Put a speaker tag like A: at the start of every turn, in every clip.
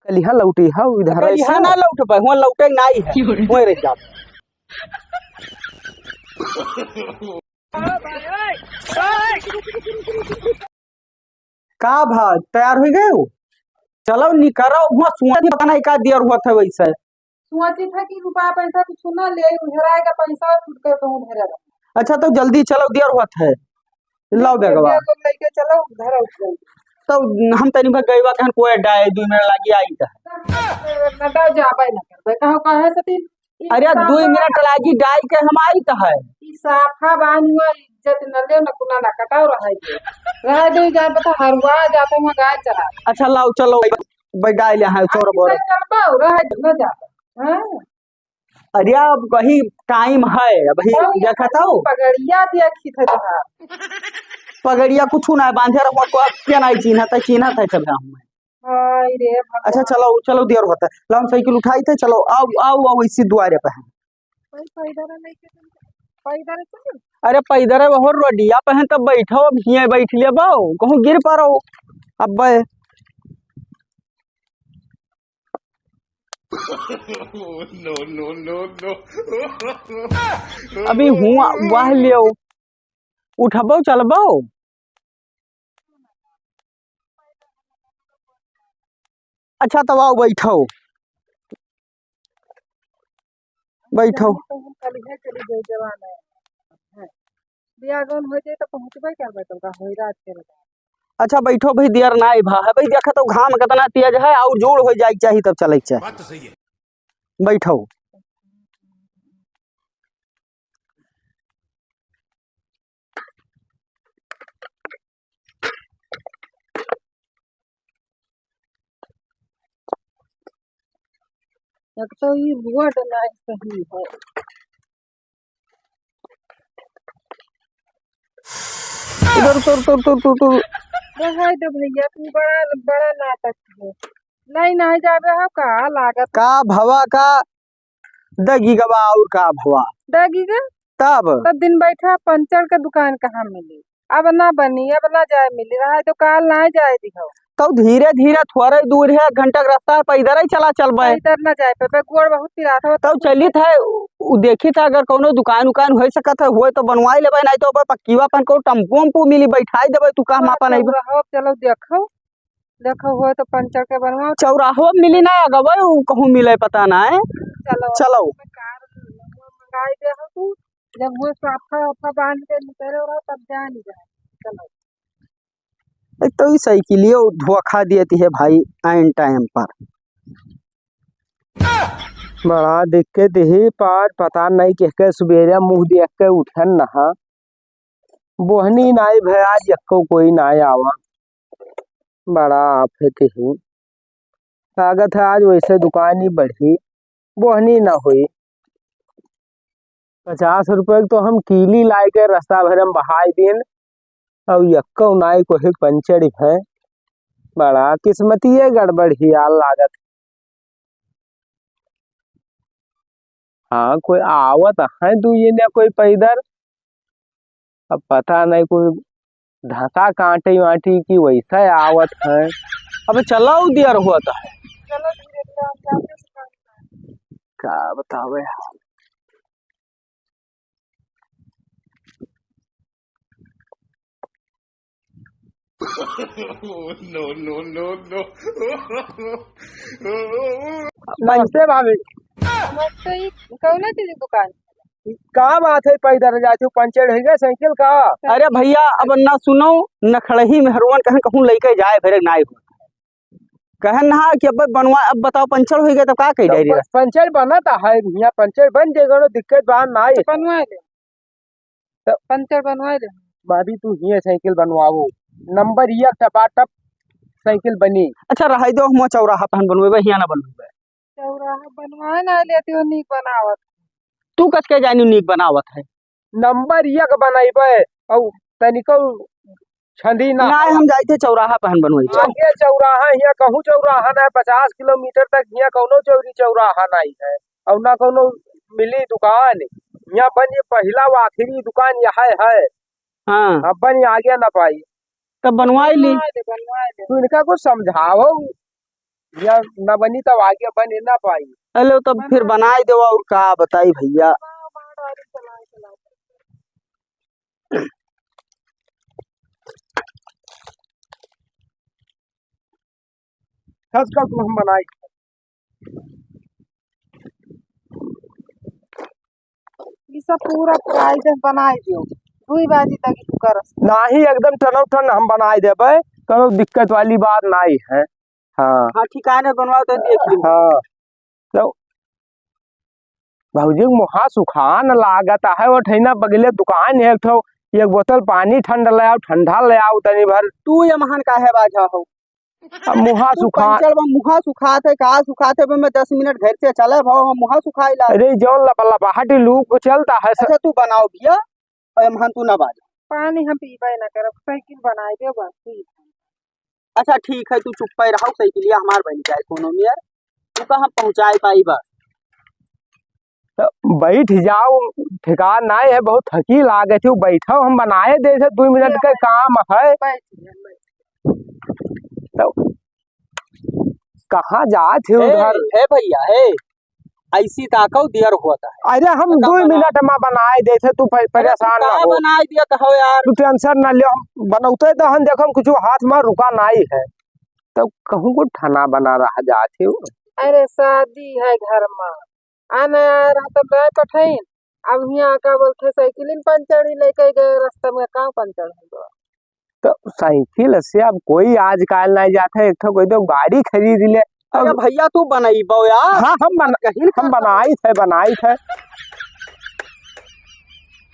A: कलिहा लौटी हा इधर
B: कलिहा ना लौट पाए हुआ लौटे नहीं है हुए रह जा का भाई तैयार हो गए हो चलो निकरो हुआ सुआ पता नहीं का दिया हुआ था वैसे
C: सोची था कि रुपया पैसा कुछ ना ले उधर आएगा पैसा छूट कर कहूँ उधर
B: अच्छा तो जल्दी चलो दिया हुआ था लाओ बेगवा
C: लेके चलो उधर
B: तो हम तनी भर गईवा कहन कोई डाय 2 मिनट लगी आई था
C: नटा जा पाए ना करबे कहो कहे सती
B: अरे 2 मिनट लगी डाई के हम आई था है
C: ई साफा बानुआ इज्जत न ले न कुना ना कटाव रह दे जा बता हरवा जाते में गाय चला
B: अच्छा लाओ चलो भाई डाई ले है 100 बोर
C: चल पाओ रह न जा हां
B: अरे अब वही टाइम है अभी देखता हो
C: पगड़िया देखी थे तोहार
B: पगड़िया कुछ ना बांधे रखो को क्या नहीं चिन्ह था सब हम
C: हाय रे
B: अच्छा चलो चलो देर होता है लो हम साइकिल उठाई थे चलो आओ आओ आओ इसी द्वारे पे अरे पैदल वो रोडिया पे तब बैठो अब हिया बैठ ले बाओ कहूँ गिर पारो अब अभी हुआ वाह लियो उठबो चलबो अच्छा तब आओ बैठो बैठो
C: बियागन हो जाए तो पहुंचबे करबे तो होई रात के
B: अच्छा बैठो भाई देर ना भा है भाई देखा तो घाम कितना तेज है और जोड़ हो जाए चाहिए तब चले चाहिए बैठो
C: एक तो ये रोड नहीं सही है
B: उधर तुर
C: रहा तो भैया तू बड़ा बड़ा नाटक है नहीं जाबे हो का लागत
B: का भवा का दगी गवा और का भवा
C: दगी का
B: तब
C: दिन बैठा पंचर का दुकान कहाँ मिली अब ना बनी अब ना जाए मिली रहा तो काल ना जाए दिखाओ
B: तो धीरे धीरे थोड़े दूर है घंटा का रास्ता है इधर ही चला चल बे
C: इधर ना जाए पे गोड़ बहुत पिरात हो
B: तो चली था देखी था अगर कोनो दुकान उकान हो सकत है होए तो बनवाई लेबे नहीं तो पक्कीवा पन को टम्पू वम्पू मिली बैठाई देबे तू का मापा नहीं
C: चलो देखो देखो हो तो पंचर के बनवाओ
B: चौराहो मिली ना अगवे कहूँ मिले पता ना है चलो
C: मंगाई दे हो तू जब वो साफा बांध के निकले रहो तब जा नहीं जाए चलो
B: एक तो ही साइकिल धोखा देती है भाई आइन टाइम पर
A: बड़ा दिक्कत ही पार पता नहीं के सुबेरे मुंह देख के उठन नहा बोहनी नाई भया जक्को कोई नाई आवा बड़ा आफत ही लागत है आज वैसे दुकान ही बढ़ी बोहनी ना हुई 50 रुपए तो हम कीली लाई के रास्ता भर हम बहाई दिन और यक्को नाई को ही पंचर है बड़ा किस्मती है गड़बड़ ही यार लागत हाँ कोई आवत है दुए ने कोई पैदल अब पता नहीं कोई धक्का कांटे वाटी की वैसा आवत है
B: अब चलो देर हुआ था
A: क्या बतावे
D: no.
A: नमस्ते भाभी
C: कौन चीज दुकान
A: का बात है पैदल जाती पंचर है गया साइकिल का
B: अरे भैया अब ना सुनो न खड़ही में हरवन कहन कहूँ लेके जाए फिर नाई हो कहन ना कि अब बनवा अब बताओ पंचर हो गया तो का कही डायरी
A: पंचर बना था है यहाँ पंचर बन जाएगा ना दिक्कत बात ना आई
C: बनवा ले पंचर बनवा ले
A: भाभी तू ये साइकिल बनवाओ नंबर ये टपाटप साइकिल बनी
B: अच्छा रहा दो हम चौराहा पहन बनवेबे हिया ना बनवेबे
C: चौराहा बनवा ना लेती हो नीक बनावत
B: तू कस के जानी नीक बनावत है
A: नंबर एक बनाइबे और तनिको छंदी ना
B: हम जाते चौराहा पहन बनवे
A: आगे चौराहा यहाँ कहूँ चौराहा ना 50 किलोमीटर तक यहाँ कौनो चौराहा नहीं है और ना कौनो मिली दुकान यहाँ बन पहला व आखिरी दुकान यहाँ है
B: हाँ
A: अब बन आगे ना पाई
B: तब बनवाई ली
A: तू इनका कुछ समझाओ या न बनी तब आगे बने ना पाई।
B: हेलो तब फिर बनाए दो और का बताई भैया।
A: खस खस हम बनाई।
C: ये सब पूरा फ्राई दे बनाए दियो 2 बजे तक तू करस।
A: नाही एकदम टनौटन हम बनाए देबे, कोनो दिक्कत वाली बात नहीं है। हाँ
B: हाँ ठिकाने बनवाओ तो देख ली।
A: हाँ तो भौजी मुहा सुखान लागत है वो ठैना बगले दुकान है तो एक बोतल पानी ठंडा ले आओ, ठंडा ले आओ तनी भर।
B: तू ये महान का है बाजा हो।
A: अब मुहा
B: तू
A: सुखा
B: पंचर में मुहा सुखाते कहा सुखाते पे मैं 10 मिनट घर से चले भाव हम मुहा सुखाई ला।
A: अरे जो लपलपाहटी लूप चलता है
B: अच्छा तू बनाओ भैया और महान तू ना बाजा।
C: पानी हम पीबे ना करब, साइकिल बनाए दियो बस ठीक।
B: अच्छा ठीक है तू चुप पे रहो साइकिलिया हमार बन जाए कोनो में यार तू कहाँ पहुँचाए पाई बस।
A: तो बैठ जाओ, ठिकान नहीं है, बहुत थकी लागे थी बैठो हम बनाए दे 2 मिनट का काम है। तो कहाँ जात है उधर?
B: है भैया है ऐसी ताकौ दियर होता है।
A: अरे हम 2 मिनट में बनाए दे तू परेशान ना हो।
B: बना दिया तो हो यार
A: तू टेंशन ना ले, हम बनौते तो हम देखो कुछ हाथ में रुका नहीं है तो कहूँ को खाना बना रहा जाते।
C: अरे शादी है घर में आना रहा तब गए पठैन, अब यहाँ का बोलते साइकिल पंचर ही लेके गए रास्ते में कहाँ पंचर हो।
A: तो साइकिल से अब कोई आजकल नहीं जाता है, एक तो कोई तो गाड़ी खरीद ले।
B: अरे भैया तू बनाई बो यार।
A: हाँ हम बनाई थे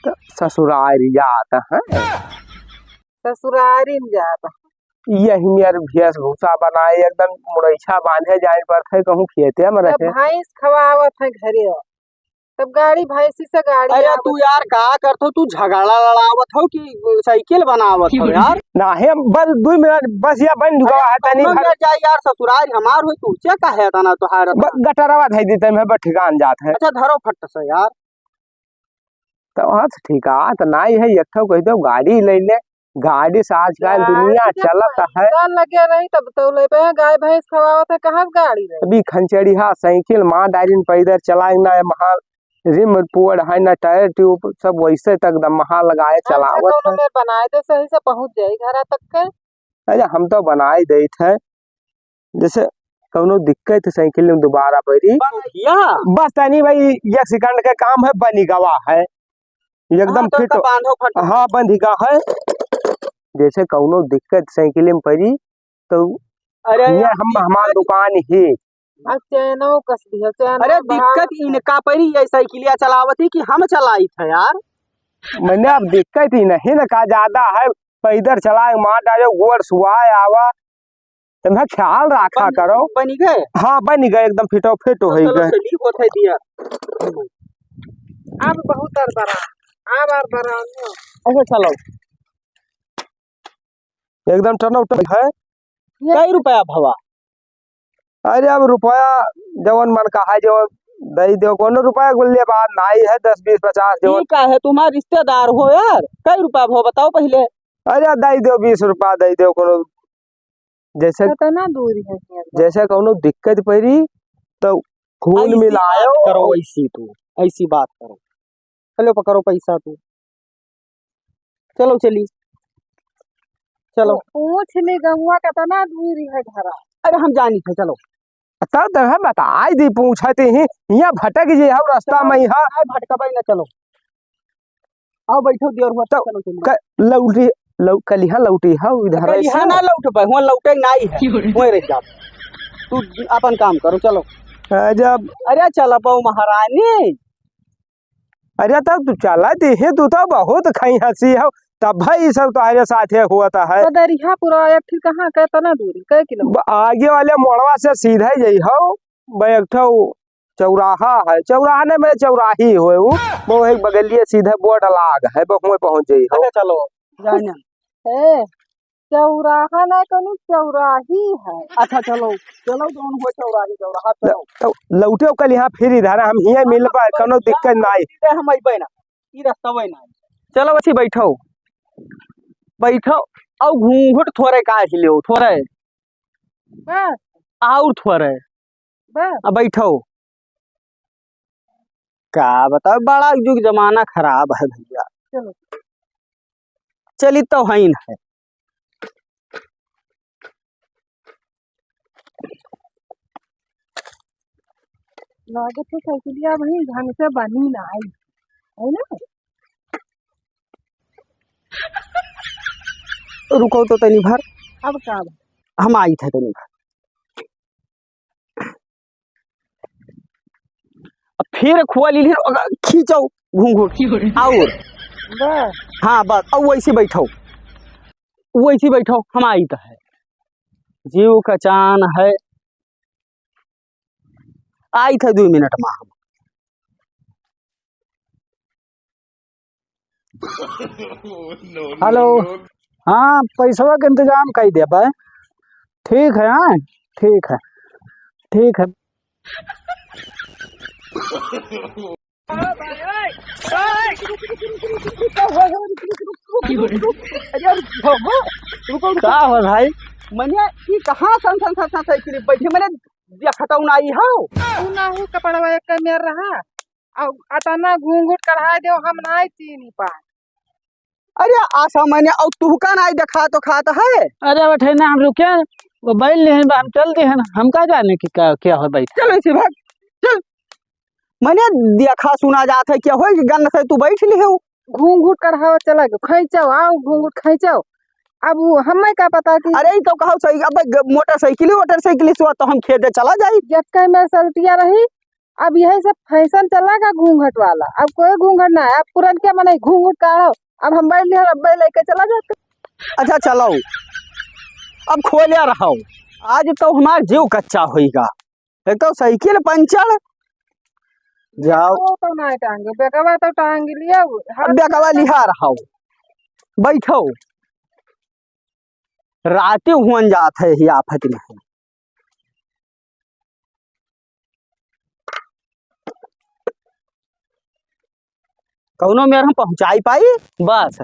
A: तो ससुराल जाता है।
C: ससुरारी में जाता
A: यही मेरे भेष भूसा बनाए एकदम मुरैछा बांधे जाए पर थे कहूँ खेते में रखे।
C: भैंस खवावत है घरे तब गाड़ी भैंसी से गाड़ी।
B: अरे तू यार का करतो तू झगड़ा लड़ावत हो कि साइकिल बनावत हो यार।
A: ना है बस 2 मिनट बस या बन गवा है तनी
B: भर जा यार ससुराल हमार हो तू क्या कहे तना तोहार
A: गटरवा धई देते मैं ठिकान जात है।
B: अच्छा धरो फट से यार
A: तो हाँ ठीक है तो नहीं है एक तो कह दो गाड़ी ले ले, गाड़ी से आजकल दुनिया चलता है।
C: लगे नहीं तब तो ले पे गाय भैंस खवावत है कहाँ गाड़ी रही।
A: अभी खंचड़ी हाँ साइकिल माँ डायरी पैदल चलाए ना महा रिम पोड़ है ना टायर ट्यूब सब वैसे तक दम महा लगाए चलावत है।
C: बनाए तो सही से पहुँच जाये घर तक के।
A: अरे हम तो बनाए दे थे जैसे कौनो दिक्कत साइकिल में दोबारा पड़ी बस तनी भाई 1 सेकंड का काम है, बनी गवा है एकदम फिट। हाँ बंधी का है जैसे कौनो दिक्कत साइकिल में पड़ी तो
B: अरे
A: हम हमारा दुकान ही
C: चैनो कस दिया चैनो।
B: अरे दिक्कत इनका पड़ी ये साइकिलिया चलावती कि हम चलाई थे यार।
A: मैंने अब दिक्कत ही नहीं ना का ज्यादा है, पैदल चलाए मार डाले गोड़ सुआए आवा तुम्हें ख्याल रखा करो।
B: बनी गए
A: हाँ बन गए एकदम फिटो फिट हो गए।
C: अब बहुत बड़ा
B: अच्छा चलो
A: एकदम टनौट है।
B: कई रुपया भवा?
A: अरे अब रुपया जवन मन का है जो दई दो, कोनो रुपया गुल्ले बात नहीं है 10 20 50 जो
B: का है तुम्हारे रिश्तेदार हो यार। कई रुपया भो बताओ पहले।
A: अरे दई दो 20 रुपया दई दो कोनो जैसे
C: कितना दूरी है
A: जैसे कोनो दिक्कत पड़ी तो खून मिलायो
B: करो ऐसी तू ऐसी बात करो। चलो पकड़ो पैसा तू चलो चली चलो
C: पूछ ले गहुआ कितना दूरी है घर।
B: अरे हम जानी थे चलो
A: तब तक बताई दी पूछते ही यहाँ भटक जे हम रास्ता में यहाँ
B: भटका ना। चलो आओ बैठो दियर हो चलो
A: लौटी कलिहा लौटी है इधर
B: कलिहा ना लौट पे हुआ लौटे नहीं है हुए रह जा तू अपन काम करो चलो।
A: जब
B: अरे चला पाओ महारानी।
A: अरे तब तू चला दी तू तो बहुत खई हंसी है तब भाई सब तुम्हारे साथ हुआ है।
C: दरिया पूरा फिर कहाँ कितना दूरी कै किलोमीटर
A: आगे वाले मोड़वा से सीधा जाइ हो बैठो चौराहा है, चौराहा ने में चौराही हो वो एक बगलिए सीधे बोर्ड लाग है वो पहुंच जाइ हो।
B: चलो जाना
C: है चौराहा ना कनु चौराही है।
B: अच्छा चलो चलो दोनों हो चौराही चौराहा
A: तो लौटे कल यहाँ फिर इधर हम यहाँ मिल पाए कोनो दिक्कत नहीं।
B: हम अबे ना ई रास्ता वही ना। चलो बच्ची बैठो बैठो और घूंघट थोड़े काट लियो थोड़े और थोड़े
C: बस
B: अब बैठो। क्या बताओ, बड़ा युग जमाना खराब है भैया।
C: चलो
B: चली तो है है।
C: लागे तो साइकिलिया वही ढंग से बनी ना आई है ना।
B: रुको तो तनी भर,
C: अब का
B: हम आई थे तनी भर। अब फिर खुआ ली खींचो घूंघट और
C: बस
B: हाँ बस अब वैसे बैठो, वैसे बैठो। हम आई तो है, जीव का चान है। आई थे 2 मिनट में हम।
D: no,
A: hello.
D: no, no.
A: हाँ पैसवा के इंतजाम कर दे भाई। ठीक है, हाँ ठीक है, ठीक है।
B: का हो भाई, मैंने ये कहाँ सन साइकिल बैठे मैंने देखता हूँ आई हो।
C: तू ना हो कपड़वा एक मेर रहा अब अतना घूंघट कढ़ा दे हम ना चीनी पा।
B: अरे आशा मैंने और तू का नहीं देखा तो खाता है।
A: अरे बैठे ना, हम रुके वो बैठ ले हम चलते हैं ना, हम का जाने की क्या हो भाई।
B: चलो इसी भाग चल। मैंने देखा सुना जाता है क्या हो कि गन से तू बैठ ली हो।
C: घूंघट कढ़ावा चला गयो खैचो आओ घूंघट खैचो। अब वो हमें का पता कि
B: अरे तो कहो सही, अब मोटरसाइकिल से तो हम खेते चला जाए।
C: जब कहीं में सल्टिया रही। अब यही सब फैशन चला घूंघट वाला। अब कोई घूंघट ना है, अब तुरंत क्या मने घूंघट काढ़ो। अब हम बैठ लिया अब लेके चला जाते।
B: अच्छा चलो अब खोलिया रहो। आज तो हमारा जीव कच्चा होगा। एक तो साइकिल पंचर जाओ।
C: वो तो ना टांगे बेगवा तो टांग लिया
B: अब बेगवा लिहा रहो, बैठो। राते हुन जात है ही आफत नहीं। कौनो मेरे हम पहुंचाई पाई बस।